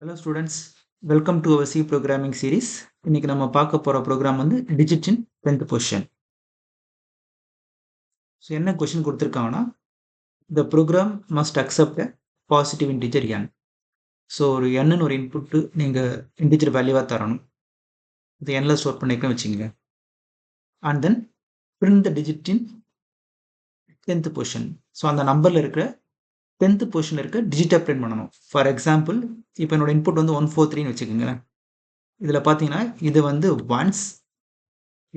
Hello students, welcome to our C programming series. இன்னைக்கு நம்ம பார்க்க போற ப்ரோக்ராம் வந்து digit in 10th position. So என்ன கொஸ்டின் கொடுத்துருக்காங்கன்னா the program must accept a positive integer n. So ஒரு n ஒரு இன்புட்டு நீங்கள் இன்டிஜர் வேல்யூவாக தரணும். இது nல ஸ்டோர் பண்ணிக்கணும் வச்சுங்க. And then print the digit in 10th position. So அந்த நம்பரில் இருக்கிற 10th பொசிஷனில் இருக்க டிஜிட்டை பிரிண்ட் பண்ணணும். ஃபார் எக்ஸாம்பிள் இப்போ என்னோட இன்புட் வந்து 143ன்னு வச்சுக்கோங்களேன். இதில் பார்த்தீங்கன்னா இது வந்து ஒன்ஸ்,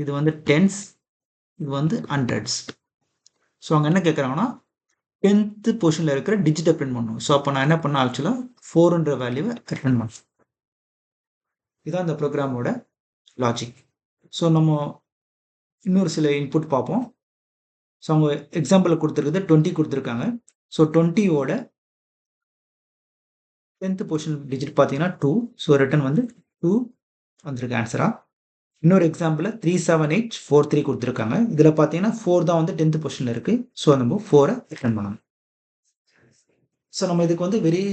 இது வந்து டென்ஸ், இது வந்து ஹண்ட்ரட்ஸ். ஸோ அவங்க என்ன கேட்குறாங்கன்னா 10th பொசிஷனில் இருக்கிற டிஜிட்டை பிரிண்ட் பண்ணணும். ஸோ அப்போ நான் என்ன பண்ணேன், ஆக்சுவலாக 4ன்ற வேல்யூவை ரிட்டர்ன் பண்ணேன். இதுதான் இந்த ப்ரோக்ராமோட லாஜிக். ஸோ நம்ம இன்னொரு சில இன்புட் பார்ப்போம். ஸோ அவங்க எக்ஸாம்பிள் கொடுத்துருக்குது 20 கொடுத்துருக்காங்க. ஸோ 20யோட 10th பொசிஷன் டிஜிட் பார்த்தீங்கன்னா 2. ஸோ ரிட்டர்ன் வந்து 2 வந்திருக்கு ஆன்சரா. இன்னொரு எக்ஸாம்பிள் 37843 கொடுத்துருக்காங்க. இதில் பார்த்தீங்கன்னா 4 தான் வந்து 10th பொசிஷனில் இருக்குது. ஸோ நம்ம 4 ரிட்டர்ன் பண்ணணும். ஸோ நம்ம இதுக்கு வந்து வெரி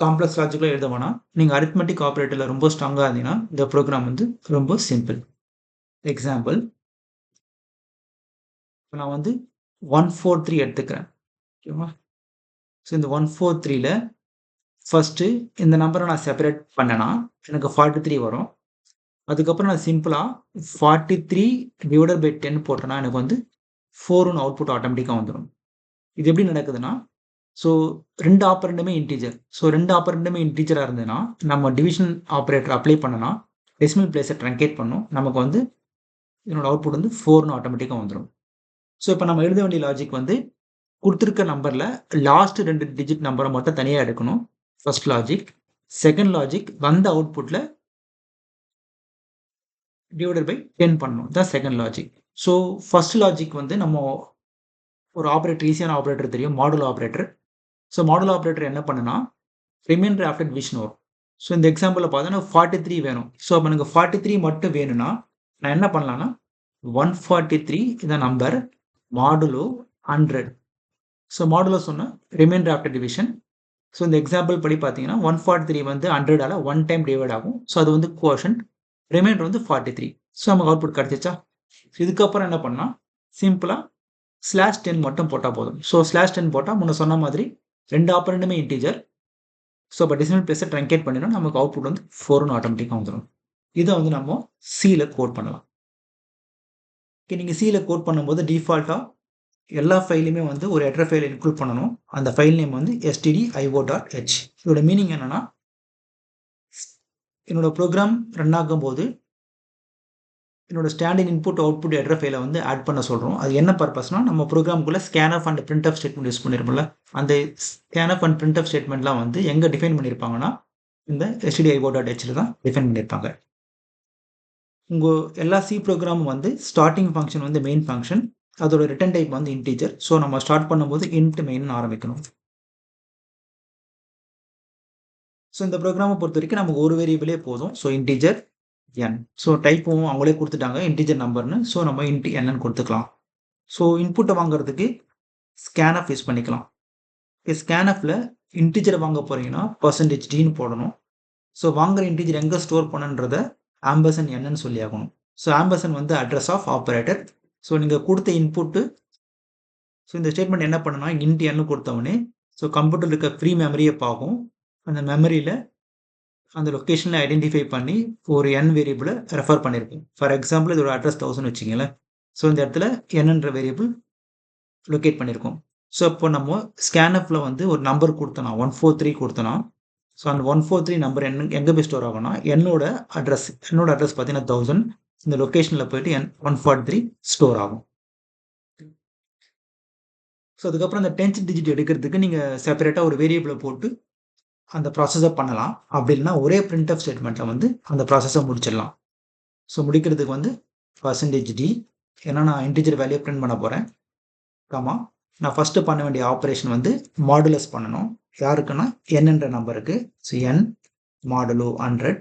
காம்ப்ளெக்ஸ் லாஜிக்கில் எழுத வேணாம். நீங்கள் அரித்மெட்டிக் ஆப்ரேட்டரில் ரொம்ப ஸ்ட்ராங்காக இருந்தீங்கன்னா இந்த ப்ரோக்ராம் வந்து ரொம்ப சிம்பிள். எக்ஸாம்பிள் இப்போ நான் வந்து 143 எடுத்துக்கிறேன். ஓகேவா? ஸோ இந்த 143ல் ஃபஸ்ட்டு இந்த நம்பரை நான் செப்பரேட் பண்ணேன்னா எனக்கு 43 வரும். அதுக்கப்புறம் நான் சிம்பிளாக 43 டிவைடட் பை 10 போட்டேன்னா எனக்கு வந்து 4ன்னு அவுட்புட் ஆட்டோமேட்டிக்காக வந்துடும். இது எப்படி நடக்குதுன்னா, ஸோ 2 ஆப்பரண்டுமே இன்டீஜர். ஸோ 2 ஆப்பரண்டுமே இன்டீஜராக இருந்ததுன்னா நம்ம டிவிஷன் ஆப்ரேட்டர் அப்ளை பண்ணனா டெசிமல் பிளேஸை ட்ரங்கேட் பண்ணும். நமக்கு வந்து என்னோட அவுட்புட் வந்து 4ன்னு ஆட்டோமேட்டிக்காக வந்துடும். ஸோ இப்போ நம்ம எழுத வேண்டிய லாஜிக் வந்து கொடுத்துருக்க நம்பரில் லாஸ்ட் 2 டிஜிட் நம்பரை மட்டும் தனியாக எடுக்கணும். First logic. செகண்ட் லாஜிக் வந்த அவுட்புட்டில் டிவைடட் பை 10 பண்ணணும். தான் second logic. So first logic வந்து நம்ம ஒரு ஆப்ரேட்டர், ஈஸியான ஆப்ரேட்டர் தெரியும், modulo operator. So modulo operator என்ன பண்ணுன்னா ரிமைண்டர் ஆஃப்டர் டிவிஷன் வரும். ஸோ இந்த எக்ஸாம்பிளில் பார்த்தோன்னா 43 வேணும். ஸோ அப்போ எனக்கு 43 மட்டும் வேணும்னா நான் என்ன பண்ணலான்னா 143 இந்த நம்பர் மாடுலோ 100. ஸோ மாடுலோ சொன்னால் ரிமைண்டர் ஆஃப்டர் டிவிஷன். ஸோ இந்த எக்ஸாம்பிள் படி பார்த்தீங்கன்னா 143 வந்து 100ஆல் 1 டைம் டிவைட் ஆகும். ஸோ அது வந்து கோஷன்ட். ரிமைண்டர் வந்து 43. ஸோ நமக்கு அவுட்புட் கிடச்சிச்சா? இதுக்கப்புறம் என்ன பண்ணால் சிம்பிளாக /10 மட்டும் போட்டால் போதும். ஸோ /10 போட்டால் முன்ன சொன்ன மாதிரி 2 ஆப்பரண்டுமே இன்டீஜர். ஸோ இப்போ டெசிமல் பிளேஸை ட்ரங்கேட் பண்ணிடும். நமக்கு அவுட்புட் வந்து 4ன்னு ஆட்டோமேட்டிக்காக வந்துடும். இதை வந்து நம்ம சியில் கோட் பண்ணலாம். ஓகே, நீங்கள் சியில் கோட் பண்ணும்போது டிஃபால்ட்டாக எல்லா ஃபைலையுமே வந்து ஒரு ஹெடர் ஃபைலை இன்க்ளூட் பண்ணணும். அந்த ஃபைல் நேம் வந்து stdio.h. இதோட மீனிங் என்னன்னா, என்னோட ப்ரோக்ராம் ரன் ஆகும்போது என்னோட ஸ்டாண்டின் இன்புட் அவுட்புட் ஹெடர் ஃபைலை வந்து ஆட் பண்ண சொல்கிறோம். அது என்ன பர்பஸ்னால் நம்ம ப்ரோக்ராமுக்குள்ளே ஸ்கேன்ஆஃப் அண்ட் பிரிண்ட்ஆஃப் ஸ்டேட்மெண்ட் யூஸ் பண்ணியிருப்போம்ல, அந்த ஸ்கேன்ஆஃப் அண்ட் பிரிண்ட்ஆஃப் ஸ்டேட்மெண்ட்லாம் வந்து எங்கே டிஃபைன் பண்ணியிருப்பாங்கன்னா இந்த stdio.hல தான் டிஃபைன் பண்ணியிருப்பாங்க. உங்கள் எல்லா சி ப்ரோக்ராமும் வந்து ஸ்டார்டிங் ஃபங்க்ஷன் வந்து மெயின் ஃபங்க்ஷன், அதோட ரிட்டர்ன் டைப் வந்து இன்டீஜர். ஸோ நம்ம ஸ்டார்ட் பண்ணும்போது இன்ட் மெயின் ஆரம்பிக்கணும். ஸோ இந்த ப்ரோக்ராமை பொறுத்த வரைக்கும் நமக்கு ஒரு வேரியபிளே போதும். So integer n. ஸோ டைப்பும் அவங்களே கொடுத்துட்டாங்க இன்டீஜர் நம்பர்னு. ஸோ நம்ம இன்ட் என்னன்னு கொடுத்துக்கலாம். ஸோ இன்புட்டை வாங்குறதுக்கு ஸ்கேன்ஆஃப் யூஸ் பண்ணிக்கலாம். ஸ்கேன்ஆஃபில் இன்டீஜரை வாங்க போகிறீங்கன்னா %d போடணும். ஸோ வாங்குற இன்டீஜர் எங்கே ஸ்டோர் பண்ணுன்றத ஆம்பர்சன் என்னன்னு சொல்லி ஆகணும். ஸோ ஆம்பர்சன் வந்து அட்ரஸ் ஆஃப் ஆப்ரேட்டர். ஸோ நீங்கள் கொடுத்த இன்புட்டு, ஸோ இந்த ஸ்டேட்மெண்ட் என்ன பண்ணுன்னா இன்ட் n கொடுத்தவொடனே ஸோ கம்ப்யூட்டரில் இருக்க ஃப்ரீ மெமரியை பார்க்கும். அந்த மெமரியில் அந்த லொக்கேஷனை ஐடென்டிஃபை பண்ணி ஒரு n வேரியபிளை ரெஃபர் பண்ணியிருக்கோம். ஃபார் எக்ஸாம்பிள் இதோட அட்ரஸ் 1000 வச்சிங்களேன். ஸோ இந்த இடத்துல என்னன்ற வேரியபிள் லொக்கேட் பண்ணியிருக்கோம். ஸோ இப்போ நம்ம ஸ்கேன்ஆஃபில் வந்து ஒரு நம்பர் கொடுத்தோன்னா 143 கொடுத்தோன்னா, ஸோ அந்த 143 நம்பர் எங்கே போய் ஸ்டோர் ஆகும்னா என்னோட அட்ரஸ் பார்த்தீங்கன்னா 1000. இந்த லொக்கேஷனில் போயிட்டு 143 ஸ்டோர் ஆகும். ஸோ அதுக்கப்புறம் அந்த 10th டிஜிட் எடுக்கிறதுக்கு நீங்கள் செப்பரேட்டாக ஒரு வேரியபிளை போட்டு அந்த ப்ராசஸை பண்ணலாம். அப்படி இல்லைன்னா ஒரே பிரிண்ட்ஆஃப் ஸ்டேட்மெண்ட்டில் வந்து அந்த ப்ராசஸை முடிச்சிடலாம். ஸோ முடிக்கிறதுக்கு வந்து %d, ஏன்னா நான் இன்டீஜர் வேல்யூ பிரிண்ட் பண்ண போகிறேன். ஆமா, நான் ஃபஸ்ட்டு பண்ண வேண்டிய ஆப்ரேஷன் வந்து மாடுலஸ் பண்ணணும். யாருக்குன்னா என்னன்ற நம்பருக்கு. So n modulo 100.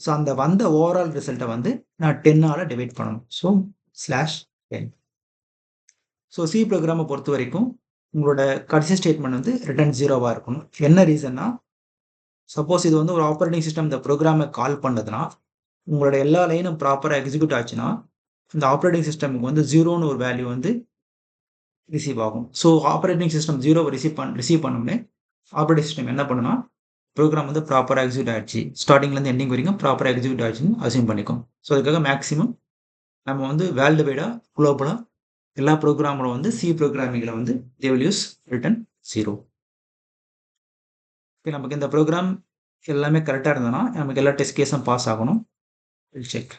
ஸோ அந்த வந்த ஓவரால் ரிசல்ட்டை வந்து நான் 10ஆல் டிவைட் பண்ணணும். ஸோ /10. ஸோ சி ப்ரோக்ராமை பொறுத்த வரைக்கும் உங்களோட கடைசி ஸ்டேட்மெண்ட் வந்து ரிட்டர்ன் 0வாக இருக்கணும். என்ன ரீசன்னா சப்போஸ் இது வந்து ஒரு ஆப்பரேட்டிங் சிஸ்டம் இந்த ப்ரோக்ராமை கால் பண்ணதுன்னா, உங்களோட எல்லா லைனும் ப்ராப்பரா எக்ஸிக்யூட் ஆச்சுன்னா, இந்த ஆப்பரேட்டிங் சிஸ்டமுக்கு வந்து 0ன்னு ஒரு வேல்யூ வந்து ரிசீவ் ஆகும். ஸோ ஆப்பரேட்டிங் சிஸ்டம் 0வ ரிசீவ் பண்ணோனே, ஆப்பரேட்டிங் சிஸ்டம் என்ன பண்ணும்னா, ப்ரோகிராம் வந்து ப்ராப்பரா எக்ஸிக்யூட் ஆயிடுச்சு. ஸ்டார்ட்டிங்லேருந்து எண்டிங் வரைக்கும் ப்ராப்பரா எக்ஸிக்யூட் ஆயிடுச்சுன்னு அஸ்யூம் பண்ணிக்கும். ஸோ அதுக்காக மேக்ஸிமம் நம்ம வந்து வேர்ல்டு வைடா, குளோபலா எல்லா ப்ரோகிராமரும் வந்து சி ப்ரோகிராமிங்கில வந்து they will use return 0. Okay, நமக்கு இந்த ப்ரோகிராம் எல்லாமே கரெக்ட்டா இருந்ததுன்னா, நமக்கு எல்லா டெஸ்ட் கேஸும் பாஸ் ஆகணும். Will check.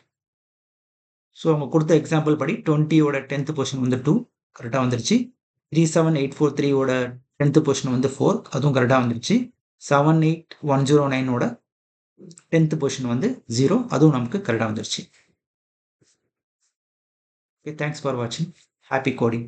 ஸோ அவங்க கொடுத்த எக்ஸாம்பிள் படி 20யோட 10th பொசிஷன் வந்து 2 கரெக்ட்டா வந்துருச்சு. 37843 ஓட 10th பொசிஷன் வந்து 4 அதுவும் கரெக்ட்டா வந்துருச்சு. 78109ஓட 10th பொசிஷன் வந்து 0 அதுவும் நமக்கு கரெக்ட்டா வந்துருச்சு. Okay, thanks for watching. Happy coding.